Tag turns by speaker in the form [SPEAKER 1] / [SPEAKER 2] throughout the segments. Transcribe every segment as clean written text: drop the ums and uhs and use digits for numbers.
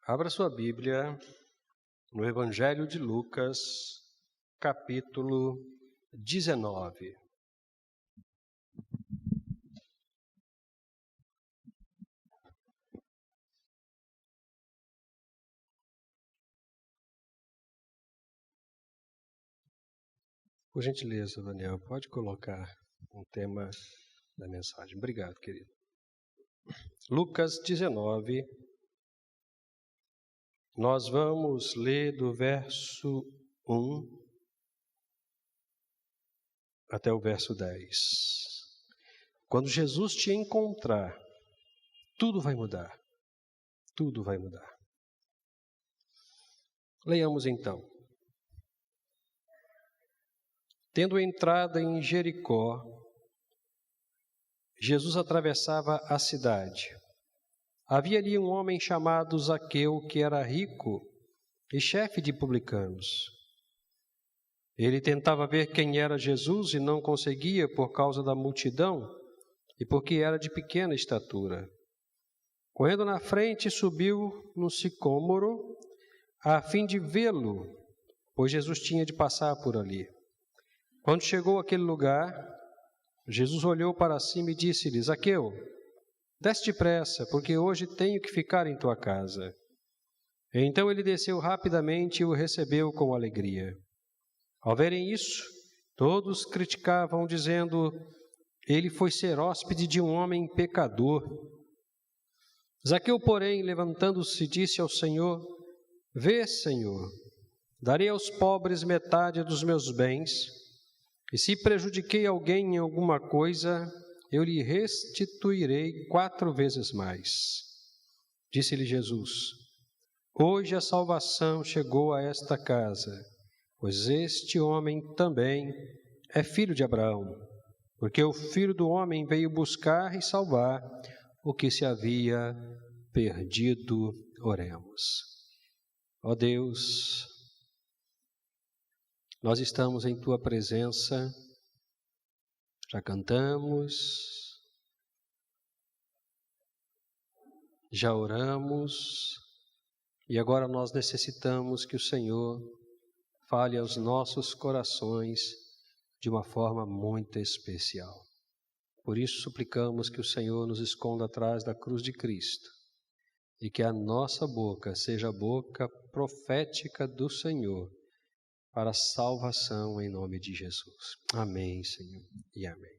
[SPEAKER 1] Abra sua Bíblia no Evangelho de Lucas, capítulo 19. Por gentileza, Daniel, pode colocar um tema da mensagem. Obrigado, querido. Lucas 19. Nós vamos ler do verso 1 até o verso 10. Quando Jesus te encontrar, tudo vai mudar. Tudo vai mudar. Leiamos então. Tendo entrado em Jericó, Jesus atravessava a cidade. Havia ali um homem chamado Zaqueu, que era rico e chefe de publicanos. Ele tentava ver quem era Jesus e não conseguia por causa da multidão e porque era de pequena estatura. Correndo na frente, subiu num sicômoro a fim de vê-lo, pois Jesus tinha de passar por ali. Quando chegou àquele lugar, Jesus olhou para cima e disse-lhe: Zaqueu, desce depressa, porque hoje tenho que ficar em tua casa. Então ele desceu rapidamente e o recebeu com alegria. Ao verem isso, todos criticavam, dizendo: ele foi ser hóspede de um homem pecador. Zaqueu, porém, levantando-se, disse ao Senhor: Vê, Senhor, darei aos pobres metade dos meus bens, e se prejudiquei alguém em alguma coisa, eu lhe restituirei 4 vezes mais. Disse-lhe Jesus: Hoje a salvação chegou a esta casa, pois este homem também é filho de Abraão, porque o Filho do Homem veio buscar e salvar o que se havia perdido. Oremos. Ó Deus, nós estamos em Tua presença, já cantamos, já oramos, e agora nós necessitamos que o Senhor fale aos nossos corações de uma forma muito especial. Por isso suplicamos que o Senhor nos esconda atrás da cruz de Cristo e que a nossa boca seja a boca profética do Senhor para a salvação em nome de Jesus. Amém, Senhor, e amém.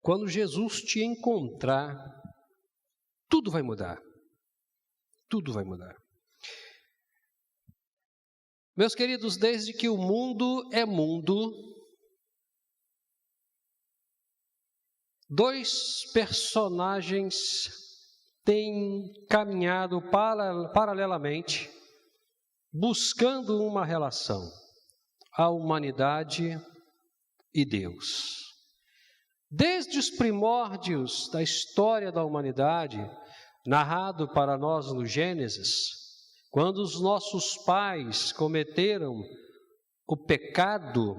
[SPEAKER 1] Quando Jesus te encontrar, tudo vai mudar. Tudo vai mudar. Meus queridos, desde que o mundo é mundo, 2 personagens têm caminhado paralelamente, buscando uma relação: a humanidade e Deus. Desde os primórdios da história da humanidade, narrado para nós no Gênesis, quando os nossos pais cometeram o pecado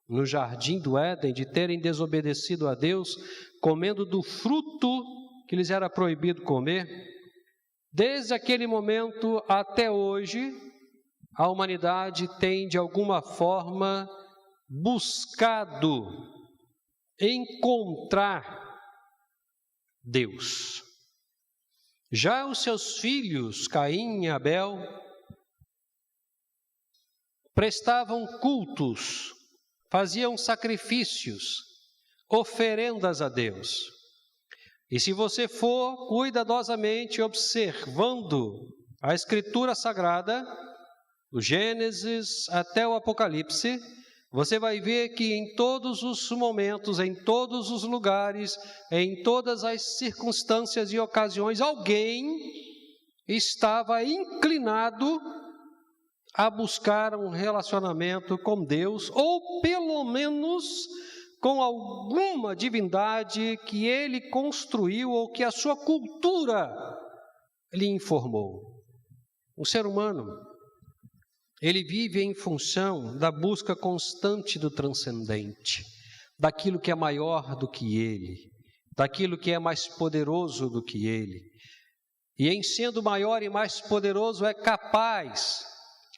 [SPEAKER 1] no jardim do Éden, de terem desobedecido a Deus, comendo do fruto que lhes era proibido comer, desde aquele momento até hoje, a humanidade tem de alguma forma buscado encontrar Deus. Já os seus filhos, Caim e Abel, prestavam cultos, faziam sacrifícios, oferendas a Deus. E se você for cuidadosamente observando a Escritura Sagrada, do Gênesis até o Apocalipse, você vai ver que em todos os momentos, em todos os lugares, em todas as circunstâncias e ocasiões, alguém estava inclinado a buscar um relacionamento com Deus, ou pelo menos com alguma divindade que ele construiu ou que a sua cultura lhe informou. O ser humano, ele vive em função da busca constante do transcendente. daquilo que é maior do que ele, daquilo que é mais poderoso do que ele. E em sendo maior e mais poderoso, é capaz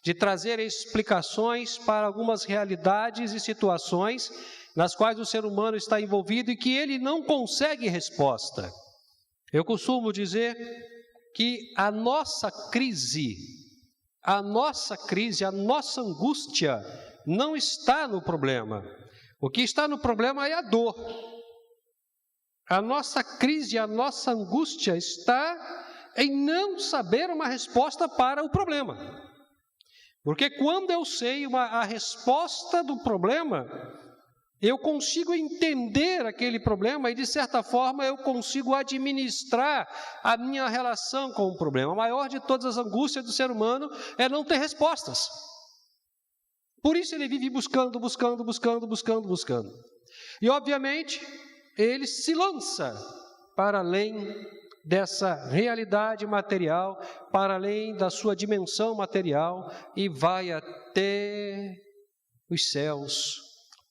[SPEAKER 1] de trazer explicações para algumas realidades e situações nas quais o ser humano está envolvido e que ele não consegue resposta. Eu costumo dizer que a nossa crise, a nossa angústia não está no problema. O que está no problema é a dor. A nossa crise, a nossa angústia está em não saber uma resposta para o problema. Porque quando eu sei a resposta do problema, eu consigo entender aquele problema e, de certa forma, eu consigo administrar a minha relação com o problema. A maior de todas as angústias do ser humano é não ter respostas. Por isso ele vive buscando. E, obviamente, ele se lança para além dessa realidade material, para além da sua dimensão material, e vai até os céus,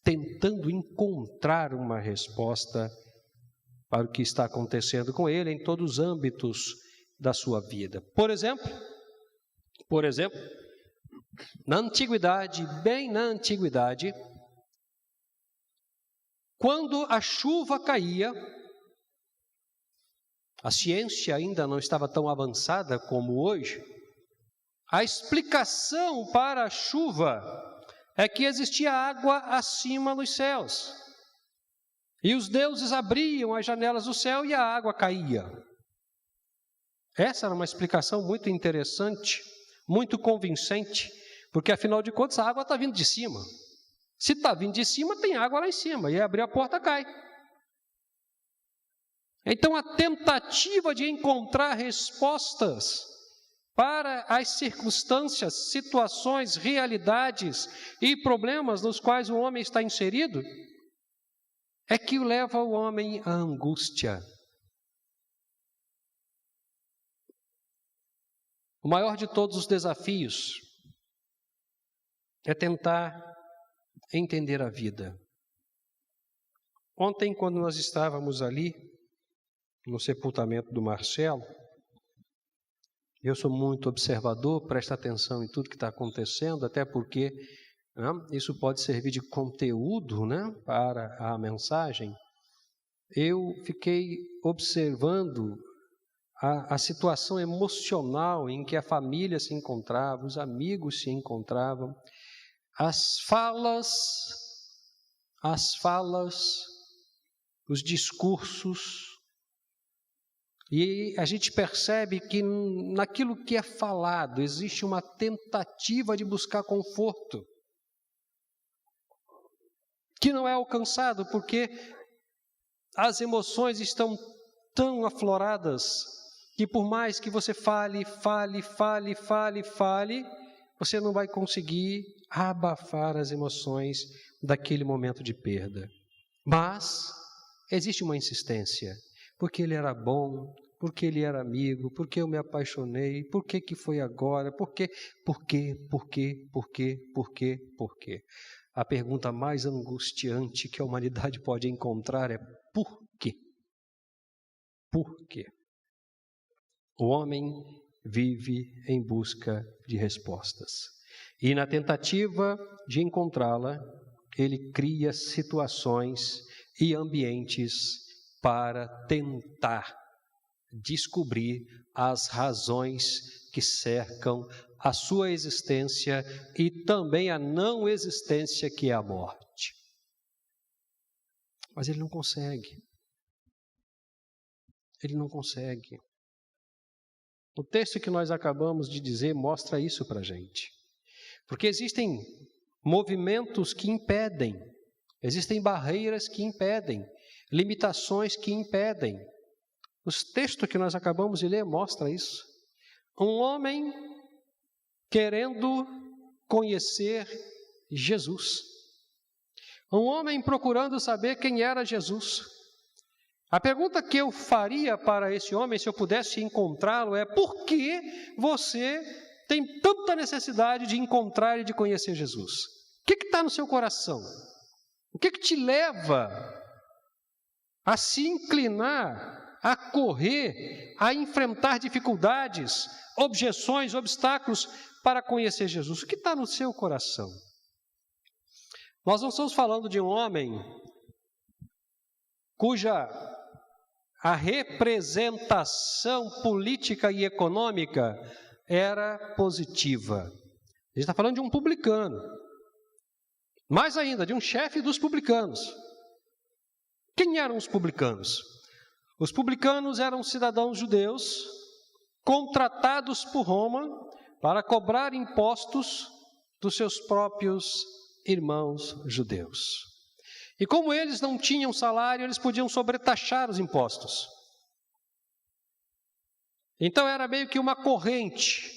[SPEAKER 1] tentando encontrar uma resposta para o que está acontecendo com ele em todos os âmbitos da sua vida. Por exemplo, na antiguidade, bem na antiguidade, quando a chuva caía, a ciência ainda não estava tão avançada como hoje, a explicação para a chuva é que existia água acima nos céus. E os deuses abriam as janelas do céu e a água caía. Essa era uma explicação muito interessante, muito convincente, porque afinal de contas a água está vindo de cima. Se está vindo de cima, tem água lá em cima, e abrir a porta cai. Então a tentativa de encontrar respostas para as circunstâncias, situações, realidades e problemas nos quais o homem está inserido, é que leva o homem à angústia. O maior de todos os desafios é tentar entender a vida. Ontem, quando nós estávamos ali, no sepultamento do Marcelo, eu sou muito observador, presto atenção em tudo que está acontecendo, até porque isso pode servir de conteúdo para a mensagem. Eu fiquei observando a situação emocional em que a família se encontrava, os amigos se encontravam, as falas, os discursos, e a gente percebe que naquilo que é falado existe uma tentativa de buscar conforto, que não é alcançado porque as emoções estão tão afloradas que por mais que você fale, você não vai conseguir abafar as emoções daquele momento de perda. Mas existe uma insistência, porque ele era bom, porque ele era amigo, porque eu me apaixonei, por que foi agora, por quê? A pergunta mais angustiante que a humanidade pode encontrar é por quê? Por quê? O homem vive em busca de respostas. E na tentativa de encontrá-la, ele cria situações e ambientes para tentar descobrir as razões que cercam a sua existência e também a não existência que é a morte. Mas ele não consegue. Ele não consegue. O texto que nós acabamos de dizer mostra isso para a gente. Porque existem movimentos que impedem, existem barreiras que impedem, limitações que impedem. O texto que nós acabamos de ler mostra isso. Um homem querendo conhecer Jesus. Um homem procurando saber quem era Jesus. A pergunta que eu faria para esse homem, se eu pudesse encontrá-lo, é: por que você tem tanta necessidade de encontrar e de conhecer Jesus? O que está no seu coração? O que te leva a se inclinar, a correr, a enfrentar dificuldades, objeções, obstáculos para conhecer Jesus? O que está no seu coração? Nós não estamos falando de um homem cuja a representação política e econômica era positiva. A gente está falando de um publicano. Mais ainda, de um chefe dos publicanos. Quem eram os publicanos? Os publicanos eram cidadãos judeus contratados por Roma para cobrar impostos dos seus próprios irmãos judeus. E como eles não tinham salário, eles podiam sobretaxar os impostos. Então era meio que uma corrente.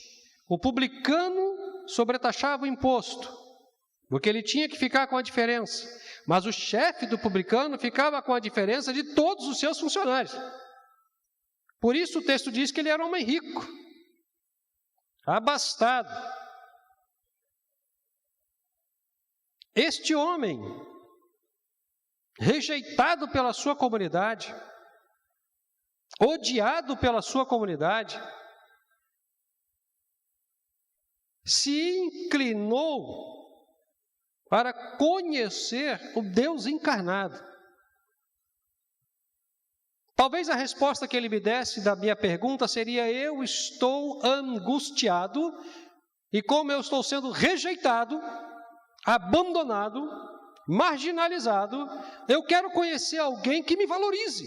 [SPEAKER 1] O publicano sobretaxava o imposto, porque ele tinha que ficar com a diferença. Mas o chefe do publicano ficava com a diferença de todos os seus funcionários. Por isso o texto diz que ele era um homem rico, abastado. Este homem, rejeitado pela sua comunidade, odiado pela sua comunidade, se inclinou para conhecer o Deus encarnado. Talvez a resposta que ele me desse da minha pergunta seria: eu estou angustiado, e como eu estou sendo rejeitado, abandonado, marginalizado, eu quero conhecer alguém que me valorize,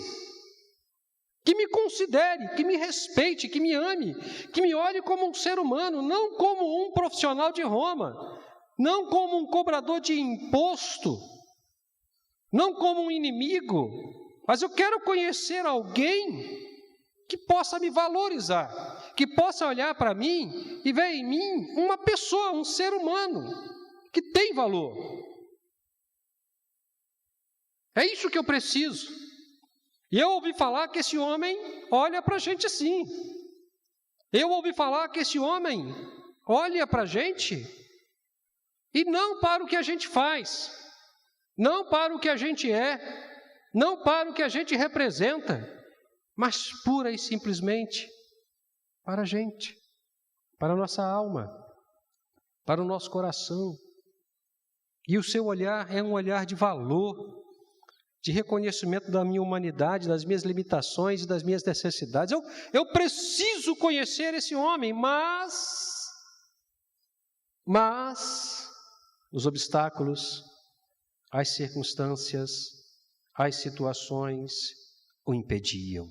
[SPEAKER 1] que me considere, que me respeite, que me ame, que me olhe como um ser humano, não como um profissional de Roma, não como um cobrador de imposto, não como um inimigo, mas eu quero conhecer alguém que possa me valorizar, que possa olhar para mim e ver em mim uma pessoa, um ser humano, que tem valor. É isso que eu preciso. E eu ouvi falar que esse homem olha para a gente assim. Eu ouvi falar que esse homem olha para a gente e não para o que a gente faz, não para o que a gente é, não para o que a gente representa, mas pura e simplesmente para a gente, para a nossa alma, para o nosso coração. E o seu olhar é um olhar de valor, de reconhecimento da minha humanidade, das minhas limitações e das minhas necessidades. Eu preciso conhecer esse homem, mas os obstáculos, as circunstâncias, as situações o impediam.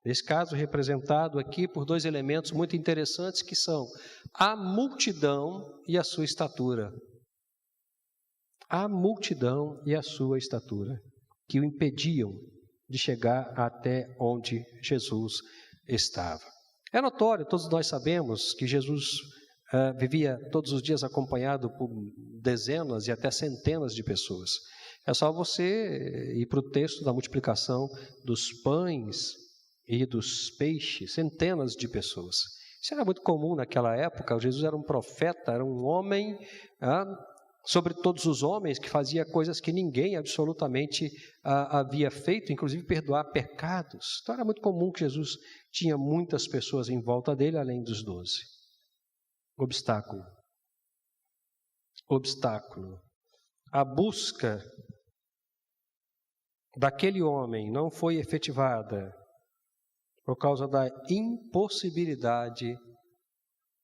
[SPEAKER 1] Nesse caso, representado aqui por dois elementos muito interessantes, que são a multidão e a sua estatura. A multidão e a sua estatura, que o impediam de chegar até onde Jesus estava. É notório, todos nós sabemos, que Jesus vivia todos os dias acompanhado por dezenas e até centenas de pessoas. É só você ir para o texto da multiplicação dos pães e dos peixes, centenas de pessoas. Isso era muito comum naquela época. Jesus era um profeta, era um homem sobre todos os homens, que fazia coisas que ninguém absolutamente havia feito, inclusive perdoar pecados. Então era muito comum que Jesus tinha muitas pessoas em volta dele, além dos 12. Obstáculo. A busca daquele homem não foi efetivada por causa da impossibilidade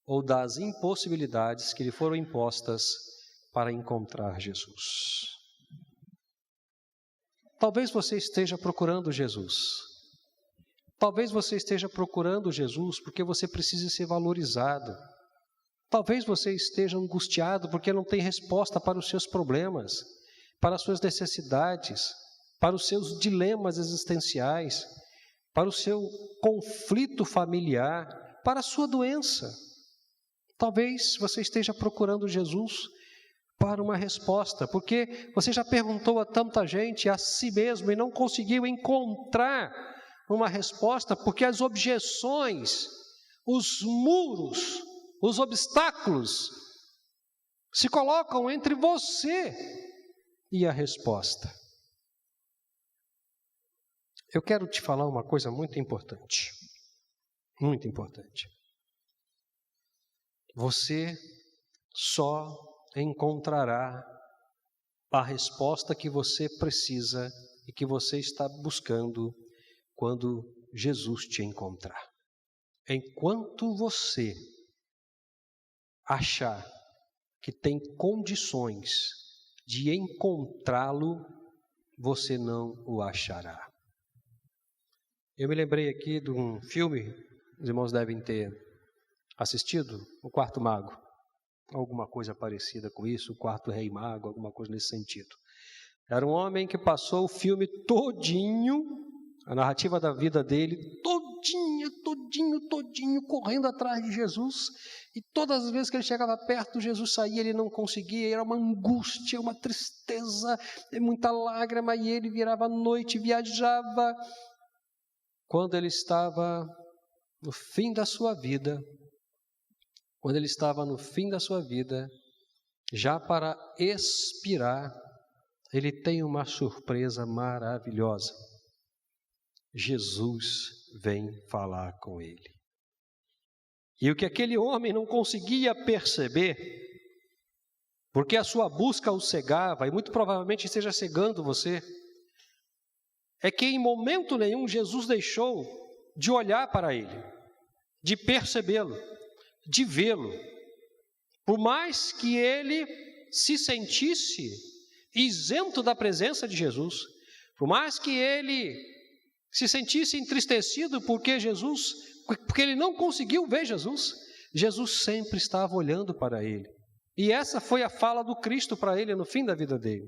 [SPEAKER 1] ou das impossibilidades que lhe foram impostas para encontrar Jesus. Talvez você esteja procurando Jesus. Talvez você esteja procurando Jesus porque você precisa ser valorizado. Talvez você esteja angustiado porque não tem resposta para os seus problemas, para as suas necessidades, para os seus dilemas existenciais, para o seu conflito familiar, para a sua doença. Talvez você esteja procurando Jesus para uma resposta, porque você já perguntou a tanta gente, a si mesmo, e não conseguiu encontrar uma resposta, porque as objeções, os muros, os obstáculos se colocam entre você E a resposta? Eu quero te falar uma coisa muito importante. Muito importante. Você só encontrará a resposta que você precisa e que você está buscando quando Jesus te encontrar. Enquanto você achar que tem condições de encontrá-lo, você não o achará. Eu me lembrei aqui de um filme, os irmãos devem ter assistido, O Quarto Mago. Alguma coisa parecida com isso, O Quarto Rei Mago, alguma coisa nesse sentido. Era um homem que passou o filme todinho, a narrativa da vida dele, todinho, correndo atrás de Jesus. E todas as vezes que ele chegava perto, Jesus saía, ele não conseguia, era uma angústia, uma tristeza, muita lágrima, e ele virava à noite, viajava. Quando ele estava no fim da sua vida, já para expirar, ele tem uma surpresa maravilhosa. Jesus vem falar com ele. E o que aquele homem não conseguia perceber, porque a sua busca o cegava, e muito provavelmente esteja cegando você, é que em momento nenhum Jesus deixou de olhar para ele, de percebê-lo, de vê-lo. Por mais que ele se sentisse isento da presença de Jesus, por mais que ele se sentisse entristecido porque ele não conseguiu ver Jesus, Jesus sempre estava olhando para ele. E essa foi a fala do Cristo para ele no fim da vida dele.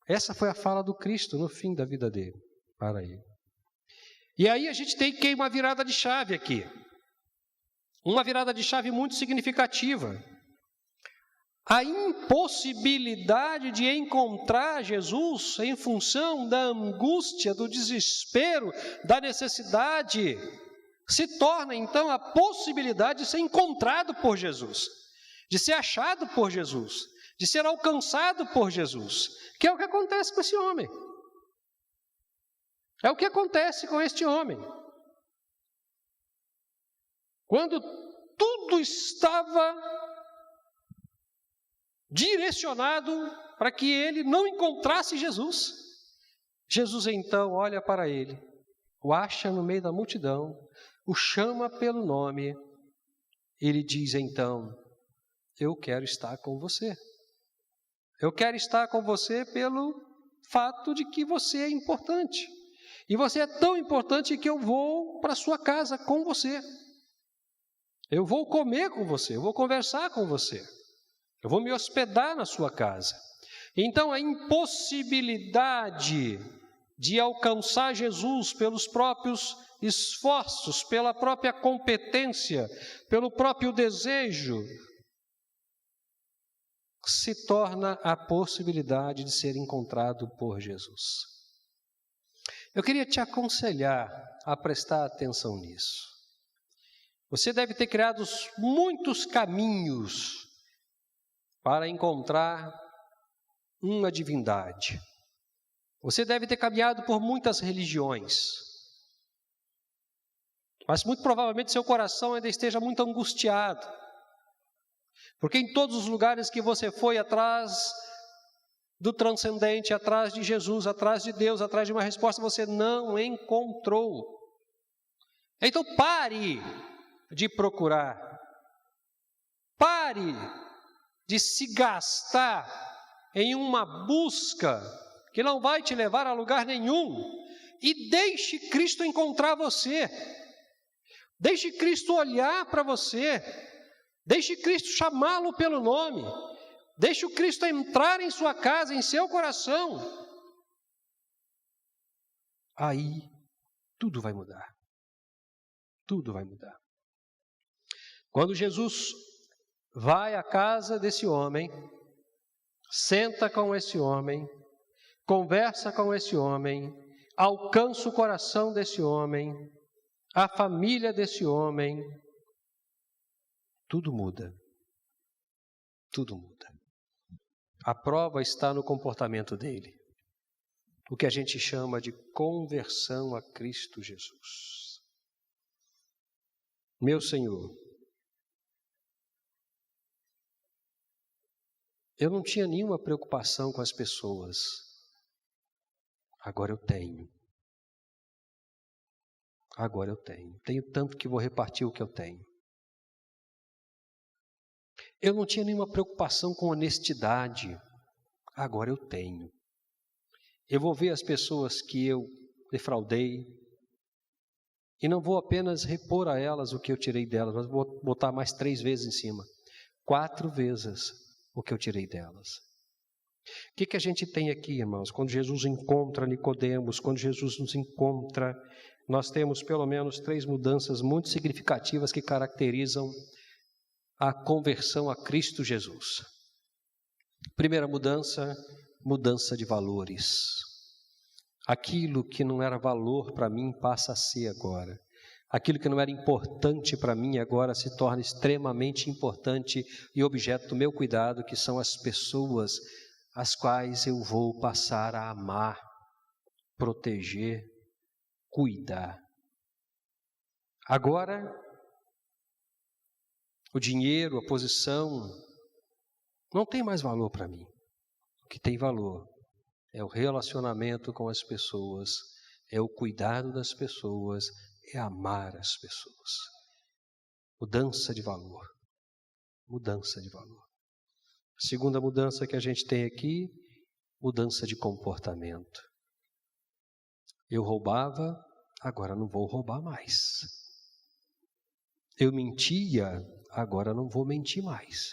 [SPEAKER 1] Essa foi a fala do Cristo no fim da vida dele, para ele. E aí a gente tem que uma virada de chave aqui. Uma virada de chave muito significativa. A impossibilidade de encontrar Jesus em função da angústia, do desespero, da necessidade, se torna então a possibilidade de ser encontrado por Jesus, de ser achado por Jesus, de ser alcançado por Jesus, que é o que acontece com esse homem. É o que acontece com este homem. Quando tudo estava direcionado para que ele não encontrasse Jesus, Jesus então olha para ele, o acha no meio da multidão, o chama pelo nome, ele diz então: eu quero estar com você. Eu quero estar com você pelo fato de que você é importante. E você é tão importante que eu vou para a sua casa com você. Eu vou comer com você, eu vou conversar com você. Eu vou me hospedar na sua casa. Então, a impossibilidade de alcançar Jesus pelos próprios esforços, pela própria competência, pelo próprio desejo, se torna a possibilidade de ser encontrado por Jesus. Eu queria te aconselhar a prestar atenção nisso. Você deve ter criado muitos caminhos para encontrar uma divindade. Você deve ter caminhado por muitas religiões, mas muito provavelmente seu coração ainda esteja muito angustiado, porque em todos os lugares que você foi atrás do transcendente, atrás de Jesus, atrás de Deus, atrás de uma resposta, você não encontrou. Então pare de procurar, pare de se gastar em uma busca que não vai te levar a lugar nenhum, e deixe Cristo encontrar você, deixe Cristo olhar para você, deixe Cristo chamá-lo pelo nome, deixe o Cristo entrar em sua casa, em seu coração. Aí tudo vai mudar, tudo vai mudar. Quando Jesus vai à casa desse homem, senta com esse homem, conversa com esse homem, alcança o coração desse homem, a família desse homem, tudo muda. Tudo muda. A prova está no comportamento dele. O que a gente chama de conversão a Cristo Jesus. Meu Senhor, eu não tinha nenhuma preocupação com as pessoas. Agora eu tenho. Agora eu tenho. Tenho tanto que vou repartir o que eu tenho. Eu não tinha nenhuma preocupação com honestidade. Agora eu tenho. Eu vou ver as pessoas que eu defraudei e não vou apenas repor a elas o que eu tirei delas, mas vou botar mais 3 vezes em cima. 4 vezes o que eu tirei delas. O que a gente tem aqui, irmãos? Quando Jesus encontra Nicodemos, quando Jesus nos encontra, nós temos pelo menos 3 mudanças muito significativas que caracterizam a conversão a Cristo Jesus. Primeira mudança, mudança de valores. Aquilo que não era valor para mim passa a ser agora. Aquilo que não era importante para mim agora se torna extremamente importante e objeto do meu cuidado, que são as pessoas as quais eu vou passar a amar, proteger, cuidar. Agora, o dinheiro, a posição, não tem mais valor para mim. O que tem valor é o relacionamento com as pessoas, é o cuidado das pessoas, é amar as pessoas. Mudança de valor. Mudança de valor. A segunda mudança que a gente tem aqui, mudança de comportamento. Eu roubava, agora não vou roubar mais. Eu mentia, agora não vou mentir mais.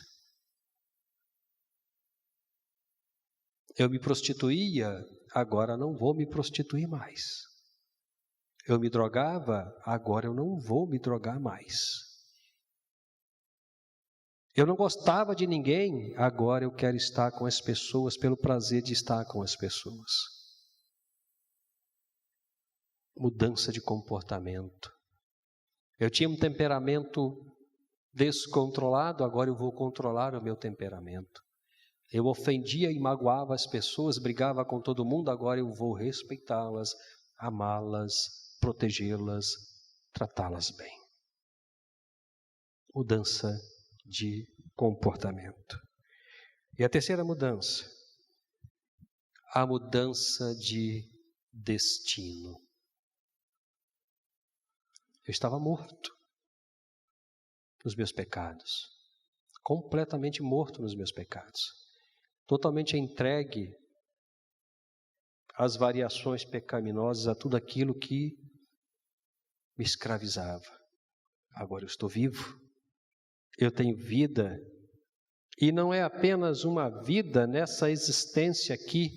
[SPEAKER 1] Eu me prostituía, agora não vou me prostituir mais. Eu me drogava, agora eu não vou me drogar mais. Eu não gostava de ninguém, agora eu quero estar com as pessoas pelo prazer de estar com as pessoas. Mudança de comportamento. Eu tinha um temperamento descontrolado, agora eu vou controlar o meu temperamento. Eu ofendia e magoava as pessoas, brigava com todo mundo, agora eu vou respeitá-las, amá-las, protegê-las, tratá-las bem. Mudança de comportamento. E a terceira mudança, a mudança de destino. Eu estava morto nos meus pecados, completamente morto nos meus pecados, totalmente entregue às variações pecaminosas, a tudo aquilo que me escravizava. Agora eu estou vivo, eu tenho vida, e não é apenas uma vida nessa existência aqui,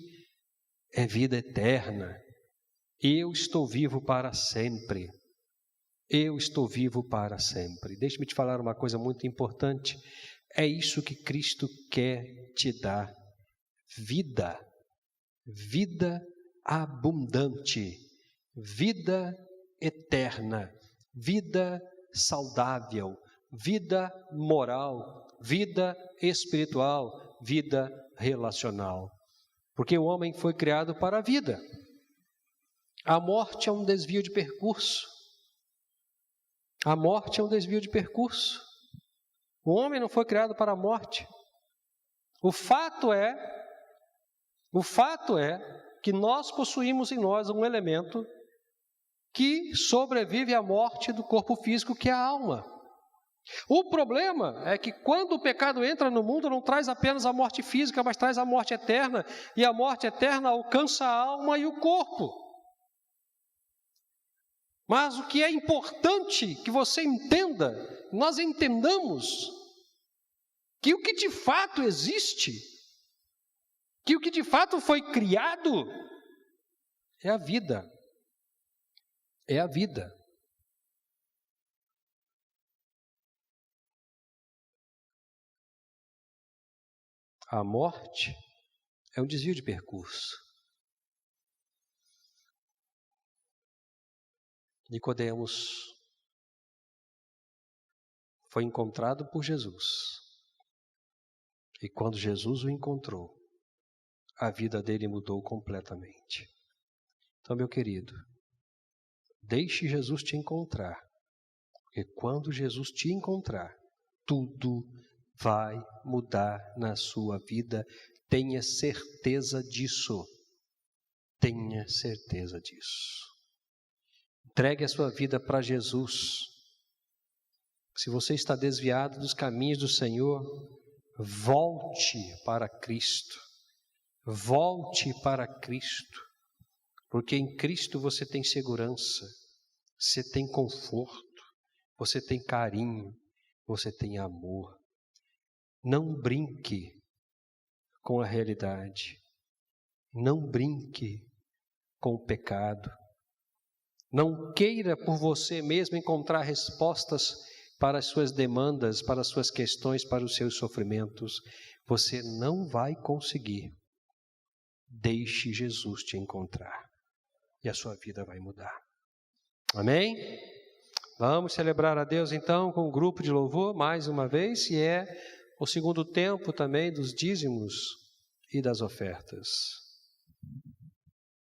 [SPEAKER 1] é vida eterna. Eu estou vivo para sempre. Eu estou vivo para sempre. Deixe-me te falar uma coisa muito importante. É isso que Cristo quer te dar. Vida. Vida abundante. Vida eterna. Vida saudável. Vida moral. Vida espiritual. Vida relacional. Porque o homem foi criado para a vida. A morte é um desvio de percurso. A morte é um desvio de percurso. O homem não foi criado para a morte. O fato é que nós possuímos em nós um elemento que sobrevive à morte do corpo físico, que é a alma. O problema é que quando o pecado entra no mundo, não traz apenas a morte física, mas traz a morte eterna, e a morte eterna alcança a alma e o corpo. Mas o que é importante que você entenda, nós entendamos que o que de fato existe, que o que de fato foi criado, é a vida. É a vida. A morte é um desvio de percurso. Nicodemos foi encontrado por Jesus. E quando Jesus o encontrou, a vida dele mudou completamente. Então, meu querido, deixe Jesus te encontrar, porque quando Jesus te encontrar, tudo vai mudar na sua vida. Tenha certeza disso. Tenha certeza disso. Entregue a sua vida para Jesus. Se você está desviado dos caminhos do Senhor, volte para Cristo. Volte para Cristo. Porque em Cristo você tem segurança, você tem conforto, você tem carinho, você tem amor. Não brinque com a realidade. Não brinque com o pecado. Não queira por você mesmo encontrar respostas para as suas demandas, para as suas questões, para os seus sofrimentos. Você não vai conseguir. Deixe Jesus te encontrar e a sua vida vai mudar. Amém? Vamos celebrar a Deus então com um grupo de louvor mais uma vez, e é o segundo tempo também dos dízimos e das ofertas.